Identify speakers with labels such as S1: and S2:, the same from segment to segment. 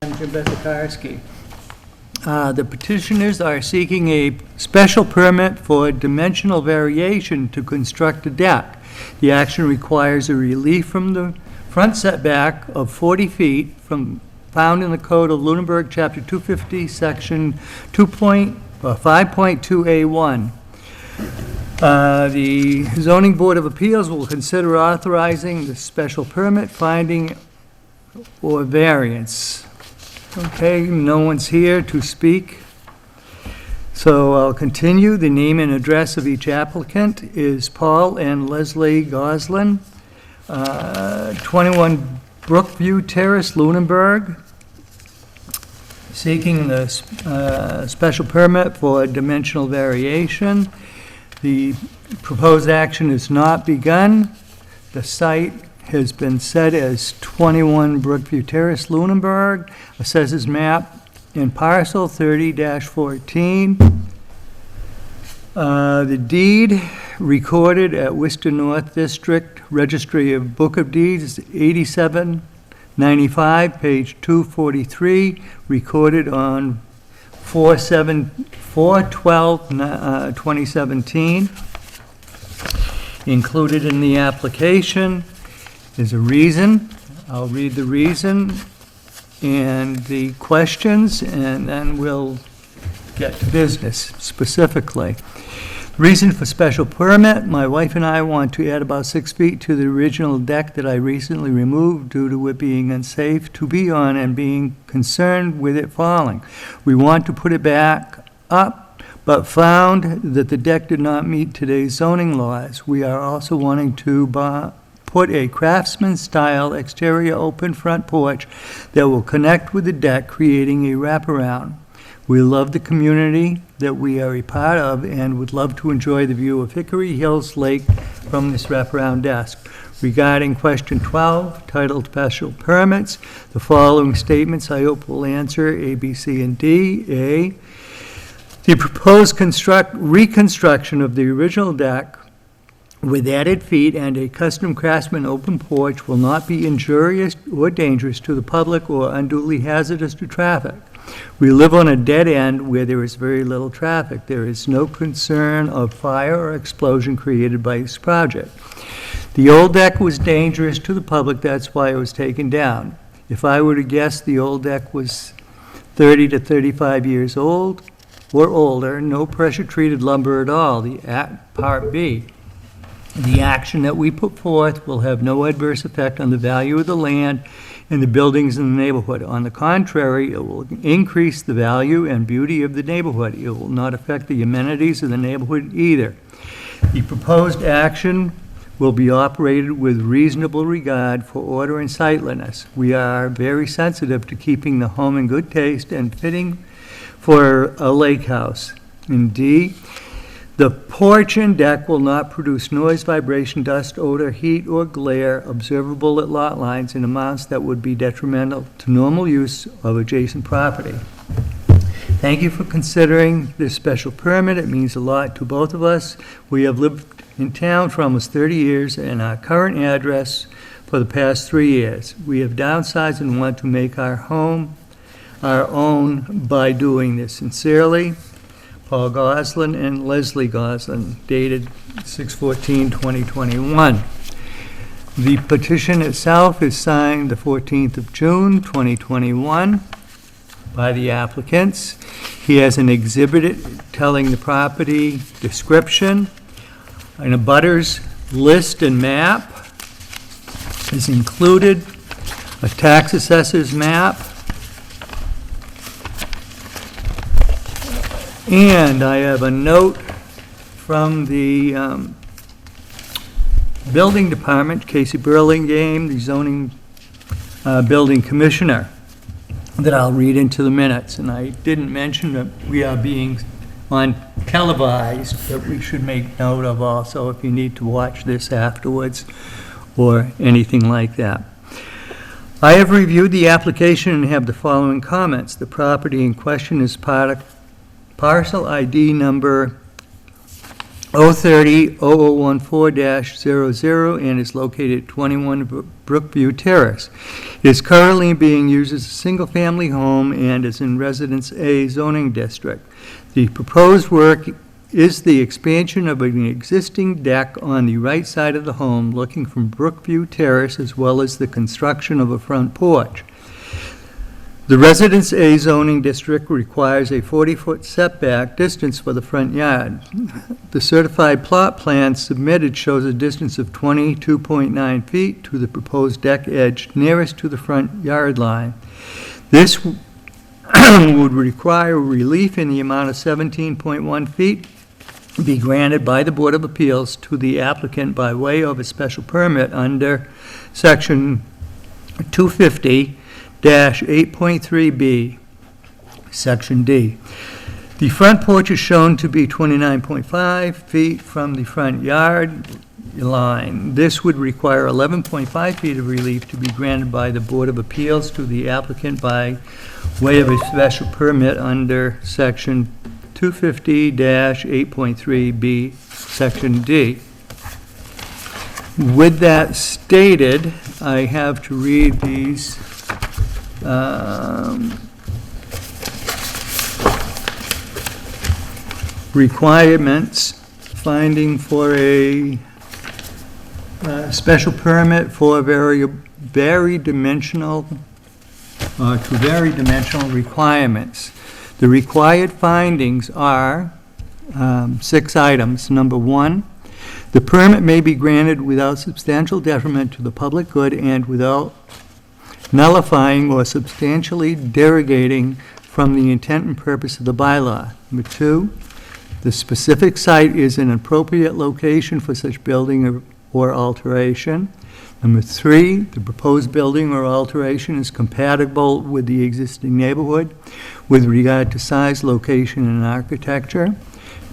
S1: I'm Jim Bezakarski. The petitioners are seeking a special permit for dimensional variation to construct a deck. The action requires a relief from the front setback of 40 feet found in the Code of Lunenburg, Chapter 250, Section 5.2A1. The Zoning Board of Appeals will consider authorizing the special permit finding or variance. Okay, no one's here to speak, so I'll continue. The name and address of each applicant is Paul and Leslie Goslin, 21 Brookview Terrace, Lunenburg, seeking the special permit for dimensional variation. The proposed action is not begun. The site has been set as 21 Brookview Terrace, Lunenburg, assesses map in parcel 30-14. The deed recorded at Worcester North District Registry of Book of Deeds, 8795, page 243, recorded on 4/12/2017. Included in the application is a reason. I'll read the reason and the questions, and then we'll get to business specifically. Reason for special permit: my wife and I want to add about 6 feet to the original deck that I recently removed due to it being unsafe to be on and being concerned with it falling. We want to put it back up, but found that the deck did not meet today's zoning laws. We are also wanting to put a craftsman-style exterior open front porch that will connect with the deck, creating a wraparound. We love the community that we are a part of and would love to enjoy the view of Hickory Hills Lake from this wraparound desk. Regarding question 12, titled Special Permits, the following statements I hope will answer A, B, C, and D. A, the proposed reconstruction of the original deck with added feet and a custom craftsman open porch will not be injurious or dangerous to the public or unduly hazardous to traffic. We live on a dead end where there is very little traffic. There is no concern of fire or explosion created by this project. The old deck was dangerous to the public, that's why it was taken down. If I were to guess, the old deck was 30 to 35 years old or older, no pressure-treated lumber at all. Part B. The action that we put forth will have no adverse effect on the value of the land and the buildings in the neighborhood. On the contrary, it will increase the value and beauty of the neighborhood. It will not affect the amenities of the neighborhood either. The proposed action will be operated with reasonable regard for order and sightliness. We are very sensitive to keeping the home in good taste and fitting for a lake house. And D, the porch and deck will not produce noise, vibration, dust, odor, heat, or glare observable at lot lines in amounts that would be detrimental to normal use of adjacent property. Thank you for considering this special permit. It means a lot to both of us. We have lived in town for almost 30 years and our current address for the past 3 years. We have downsized and want to make our home our own by doing this. Sincerely, Paul Goslin and Leslie Goslin, dated 6/14/2021. The petition itself is signed the 14th of June, 2021, by the applicants. He has an exhibit telling the property description. An abutters list and map is included, a tax assessor's map, and I have a note from the building department, Casey Burlingame, the zoning building commissioner, that I'll read into the minutes. And I didn't mention that we are being on televised, that we should make note of also if you need to watch this afterwards or anything like that. I have reviewed the application and have the following comments. The property in question is parcel ID number 030-0014-00 and is located at 21 Brookview Terrace. It is currently being used as a single-family home and is in Residence A zoning district. The proposed work is the expansion of an existing deck on the right side of the home looking from Brookview Terrace, as well as the construction of a front porch. The Residence A zoning district requires a 40-foot setback distance for the front yard. The certified plot plan submitted shows a distance of 22.9 feet to the proposed deck edge nearest to the front yard line. This would require relief in the amount of 17.1 feet be granted by the Board of Appeals to the applicant by way of a special permit under Section 250-8.3B, Section D. The front porch is shown to be 29.5 feet from the front yard line. This would require 11.5 feet of relief to be granted by the Board of Appeals to the applicant by way of a special permit under Section 250-8.3B, Section D. With that stated, I have to read these requirements, finding for a special permit for vari-dimensional requirements. The required findings are 6 items. Number 1, the permit may be granted without substantial detriment to the public good and without nullifying or substantially derogating from the intent and purpose of the bylaw. Number 2, the specific site is an appropriate location for such building or alteration. Number 3, the proposed building or alteration is compatible with the existing neighborhood with regard to size, location, and architecture.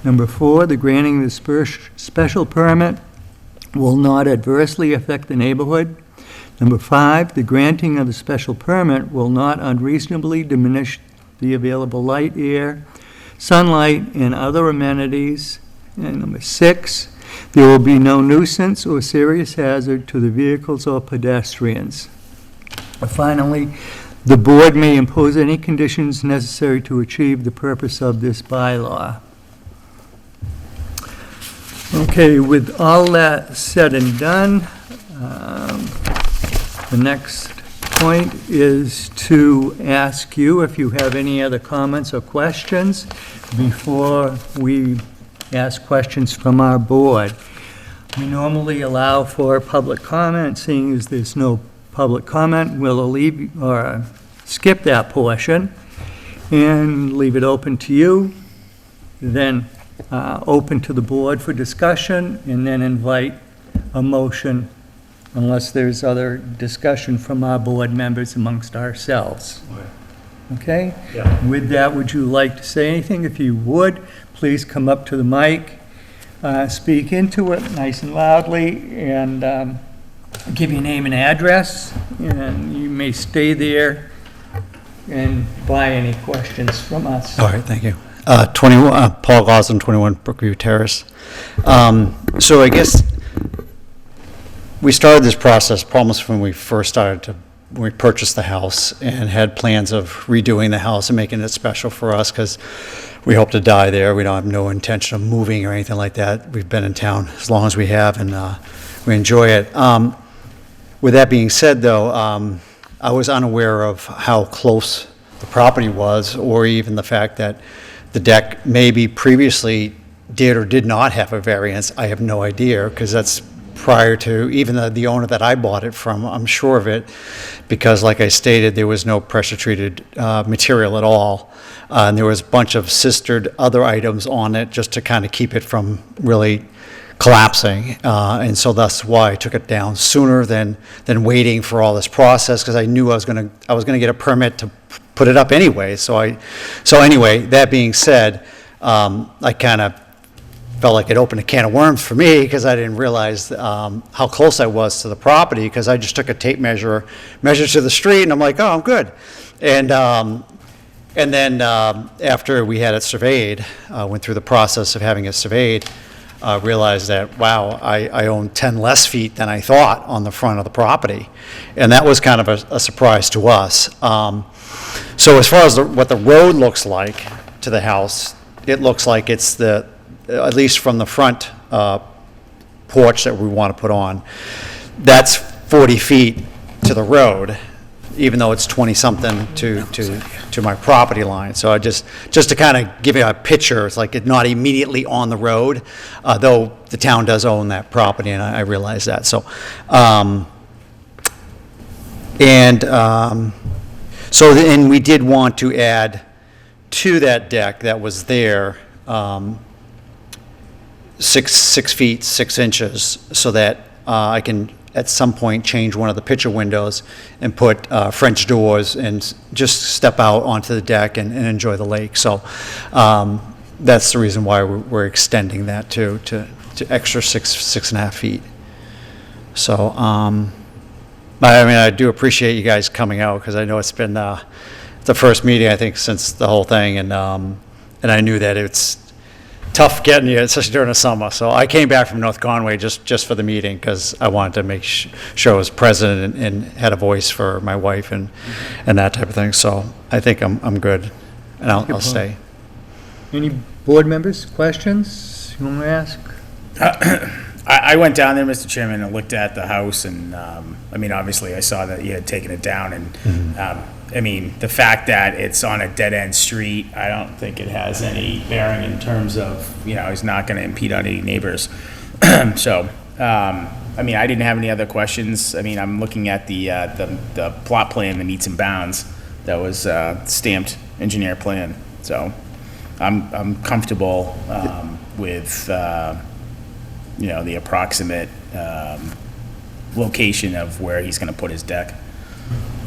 S1: Number 4, the granting of the special permit will not adversely affect the neighborhood. Number 5, the granting of the special permit will not unreasonably diminish the available light, air, sunlight, and other amenities. And number 6, there will be no nuisance or serious hazard to the vehicles or pedestrians. Finally, the board may impose any conditions necessary to achieve the purpose of this bylaw. Okay, with all that said and done, the next point is to ask you if you have any other comments or questions before we ask questions from our board. We normally allow for public comment. Seeing as there's no public comment, we'll skip that portion and leave it open to you, then open to the board for discussion, and then invite a motion unless there's other discussion from our board members amongst ourselves. Okay?
S2: Yeah.
S1: With that, would you like to say anything? If you would, please come up to the mic, speak into it nice and loudly, and give your name and address, and you may stay there and buy any questions from us.
S2: All right, thank you. Paul Gosselin, 21 Brookview Terrace. So I guess we started this process almost when we first when we purchased the house and had plans of redoing the house and making it special for us because we hope to die there. We don't have no intention of moving or anything like that. We've been in town as long as we have, and we enjoy it. With that being said, though, I was unaware of how close the property was, or even the fact that the deck maybe previously did or did not have a variance. I have no idea, because that's prior to even the owner that I bought it from. I'm sure of it, because like I stated, there was no pressure-treated material at all. And there was a bunch of sistered other items on it just to kind of keep it from really collapsing. And so that's why I took it down sooner than waiting for all this process, because I knew I was going to get a permit to put it up anyway. So anyway, that being said, I kind of felt like it opened a can of worms for me, because I didn't realize how close I was to the property, because I just took a tape measure to the street, and I'm like, oh, I'm good. And then after we had it surveyed, went through the process of having it surveyed, realized that, wow, I own 10 less feet than I thought on the front of the property. And that was kind of a surprise to us. So as far as what the road looks like to the house, it looks like it's at least from the front porch that we want to put on, that's 40 feet to the road, even though it's 20-something to my property line. So just to kind of give you a picture, it's like it's not immediately on the road, though the town does own that property, and I realize that. So, and we did want to add to that deck that was there, 6 feet, 6 inches, so that I can, at some point, change one of the picture windows and put French doors and just step out onto the deck and enjoy the lake. So that's the reason why we're extending that to extra 6.5 feet. So, I do appreciate you guys coming out, because I know it's been the first meeting, I think, since the whole thing, and I knew that it's tough getting you, especially during the summer. So I came back from North Conway just for the meeting, because I wanted to make sure I was present and had a voice for my wife and that type of thing. So I think I'm good, and I'll stay.
S1: Any board members, questions you want to ask?
S3: I went down there, Mr. Chairman, and looked at the house, and, obviously, I saw that you had taken it down, and, the fact that it's on a dead-end street, I don't think it has any bearing in terms of, it's not gonna impede on any neighbors. So, I didn't have any other questions. I'm looking at the plot plan, the meets and bounds, that was stamped engineer plan, so I'm comfortable with, the approximate location of where he's going to put his deck.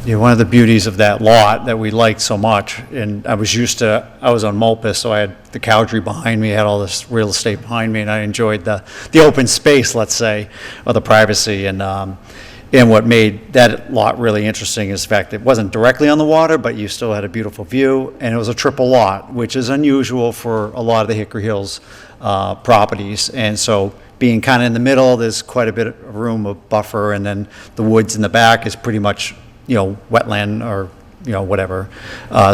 S2: Yeah, one of the beauties of that lot that we liked so much, and I was on Mulpus, so I had the Cowdrey behind me, had all this real estate behind me, and I enjoyed the open space, let's say, or the privacy, and what made that lot really interesting is the fact that it wasn't directly on the water, but you still had a beautiful view, and it was a triple lot, which is unusual for a lot of the Hickory Hills properties, and so being kind of in the middle, there's quite a bit of room of buffer, and then the woods in the back is pretty much, wetland or, whatever.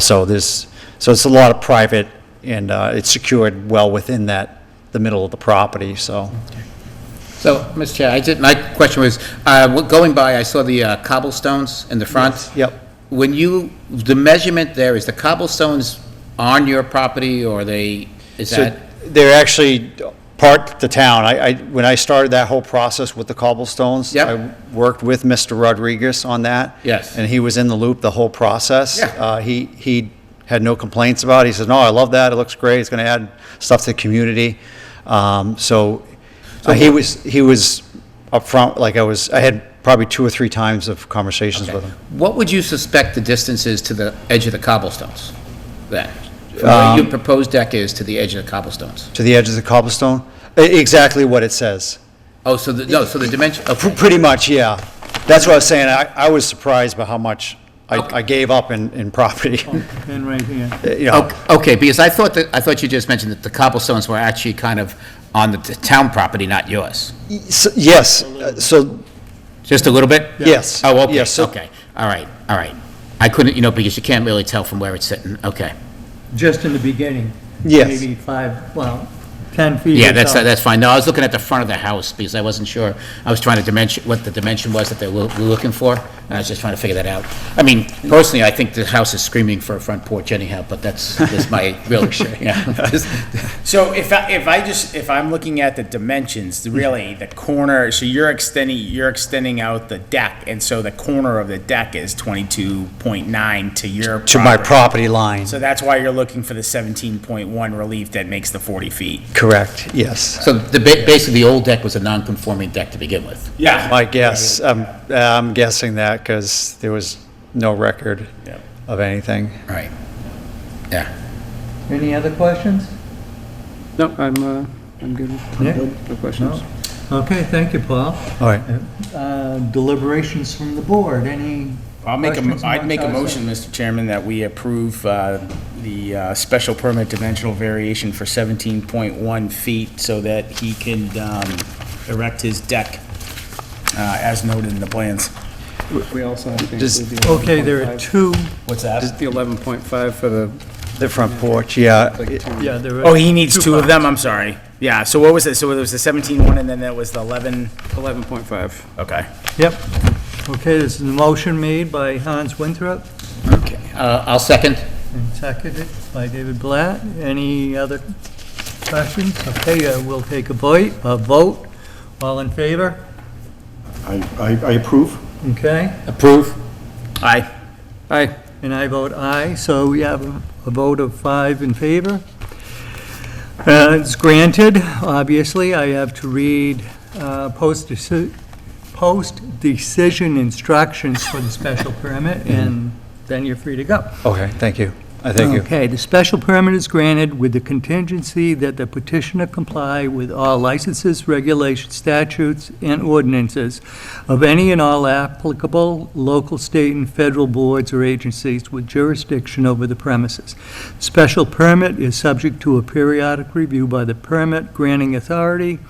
S2: So it's a lot of private, and it's secured well within the middle of the property, so.
S4: So, Mr. Chair, my question was, going by, I saw the cobblestones in the front.
S2: Yep.
S4: The measurement there, is the cobblestones on your property, or
S2: So they're actually part the town. When I started that whole process with the cobblestones,
S4: Yep.
S2: I worked with Mr. Rodriguez on that.
S4: Yes.
S2: And he was in the loop the whole process.
S4: Yeah.
S2: He had no complaints about it. He says, no, I love that. It looks great. It's going to add stuff to the community. So he was upfront, I had probably 2 or 3 times of conversations with him.
S4: what would you suspect the distance is to the edge of the cobblestones then? From where your proposed deck is to the edge of the cobblestones?
S2: To the edge of the cobblestone? Exactly what it says.
S4: Oh, so the dimension, okay.
S2: Pretty much, yeah. That's what I was saying. I was surprised by how much I gave up in property.
S1: And right here.
S4: Okay, because I thought you just mentioned that the cobblestones were actually kind of on the town property, not yours.
S2: Yes, so,
S4: Just a little bit?
S2: yes.
S4: Oh, okay,
S2: Yes, so-
S4: okay, all right. I couldn't, because you can't really tell from where it's sitting, okay.
S1: Just in the beginning.
S2: Yes.
S1: Maybe 10 feet.
S4: Yeah,
S1: or so.
S4: that's fine. No, I was looking at the front of the house because I wasn't sure. I was trying to dimension, what the dimension was that they were looking for, and I was just trying to figure that out. Personally, I think the house is screaming for a front porch anyhow, but that's my real, yeah.
S3: So if I'm looking at the dimensions, the corner, so you're extending out the deck, and so the corner of the deck is 22.9 to your
S2: To my property line.
S3: So that's why you're looking for the 17.1 relief that makes the 40 feet.
S2: Correct, yes.
S4: So basically, the old deck was a non-conforming deck to begin with.
S3: Yeah.
S2: My guess, I'm guessing that because there was no record
S3: Yeah.
S2: of anything.
S4: Right. Yeah.
S1: Any other questions?
S5: No, I'm good.
S1: Yeah.
S5: No questions.
S1: No? Okay, thank you, Paul.
S2: All right.
S1: Deliberations from the board, any
S3: I'd make a motion, Mr. Chairman, that we approve the special permit dimensional variation for 17.1 feet so that he can erect his deck as noted in the plans.
S5: We also have to
S2: Does-
S5: include the
S1: Okay, there are
S5: 11.5.
S1: two,
S3: What's that?
S5: The 11.5 for the,
S2: The front porch, yeah.
S1: yeah, there are.
S3: Oh, he needs two of them? I'm sorry. Yeah, so what was it? So it was the 17.1 and then there was the 11?
S5: 11.5.
S3: Okay.
S1: Yep. Okay, this is a motion made by Hans Winthrop
S4: Okay. I'll second.
S1: and seconded by David Blatt. Any other questions? Okay, we'll take a vote. All in favor?
S6: I approve.
S1: Okay,
S4: Approve.
S3: Aye.
S5: Aye.
S1: and I vote aye, so we have a vote of 5 in favor. It's granted, obviously. I have to read post-decision instructions for the special permit, and then you're free to go.
S2: Okay, thank you. I thank you.
S1: Okay, the special permit is granted with the contingency that the petitioner comply with all licenses, regulations, statutes, and ordinances of any and all applicable local, state, and federal boards or agencies with jurisdiction over the premises. Special permit is subject to a periodic review by the permit granting authority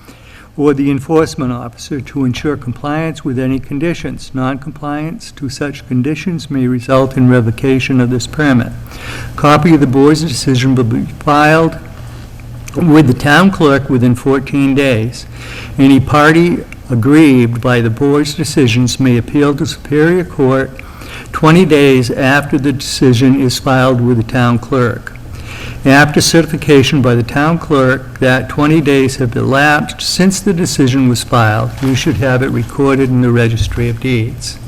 S1: or the enforcement officer to ensure compliance with any conditions. Non-compliance to such conditions may result in revocation of this permit. Copy of the board's decision will be filed with the town clerk within 14 days. Any party aggrieved by the board's decisions may appeal to Superior Court 20 days after the decision is filed with the town clerk. After certification by the town clerk that 20 days have elapsed since the decision was filed, you should have it recorded in the Registry of Deeds.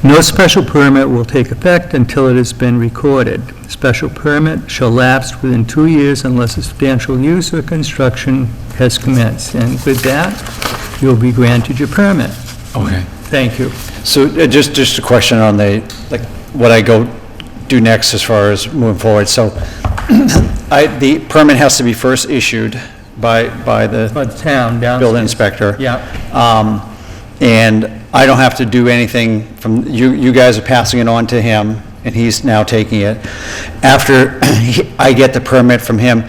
S1: No special permit will take effect until it has been recorded. Special permit shall lapse within 2 years unless a substantial use or construction has commenced. And with that, you'll be granted your permit.
S2: Okay.
S1: Thank you.
S2: So just a question on what I go do next as far as moving forward. So the permit has to be first issued by the
S1: By the town down.
S2: building inspector.
S1: Yeah.
S2: And I don't have to do anything from, you guys are passing it on to him, and he's now taking it. After I get the permit from him,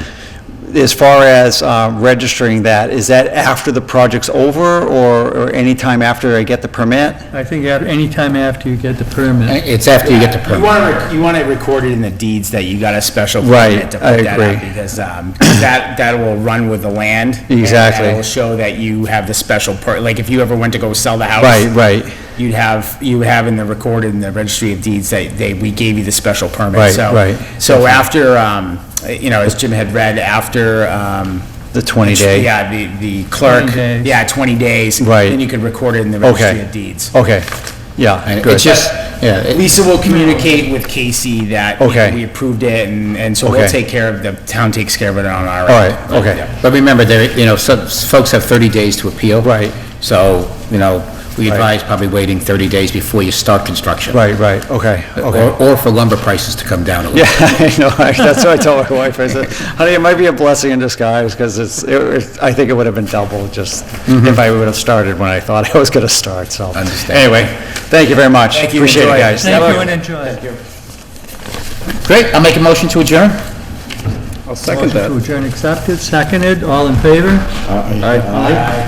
S2: as far as registering that, is that after the project's over, or any time after I get the permit?
S1: I think any time after you get the permit.
S4: It's after you get the permit.
S3: You want it recorded in the deeds that you got a special
S2: Right,
S3: permit to
S2: I
S3: put that up,
S2: agree.
S3: because that will run with the land.
S2: Exactly.
S3: And that will show that you have the special like if you ever went to go sell the house.
S2: Right.
S3: You would have in the recorded in the Registry of Deeds that we gave you the special permit.
S2: Right,
S3: So-
S2: right.
S3: So after, as Jim had read, after,
S2: The 20-day?
S3: yeah, the clerk,
S1: 20 days.
S3: yeah, 20 days.
S2: Right.
S3: Then you could record it in the Registry
S2: Okay.
S3: of Deeds.
S2: Okay, yeah,
S4: And
S2: good.
S4: it's just, yeah,
S3: Lisa will communicate with Casey that you know,
S2: Okay.
S3: we approved it, and so we'll
S2: Okay.
S3: take care of, the town takes care of it on our
S2: All
S3: end.
S2: right, okay.
S4: but remember, some folks have 30 days to appeal.
S2: Right.
S4: So, we
S2: Right.
S4: advise probably waiting 30 days before you start construction.
S2: Right, okay.
S4: Or for lumber prices to come down a little.
S2: Yeah, I know, that's what I told my wife, I said, honey, it might be a blessing in disguise, because I think it would have been double just if I would have started when I thought I was gonna start, so.
S4: Understand.
S2: Anyway, thank you very much.
S3: Thank you,
S2: Appreciate it,
S3: enjoy.
S2: guys.
S1: Thank you and enjoy.
S4: Great, I'll make a motion to adjourn.
S5: I'll second
S1: Motion
S5: that.
S1: to adjourn accepted, seconded, all in favor?
S6: I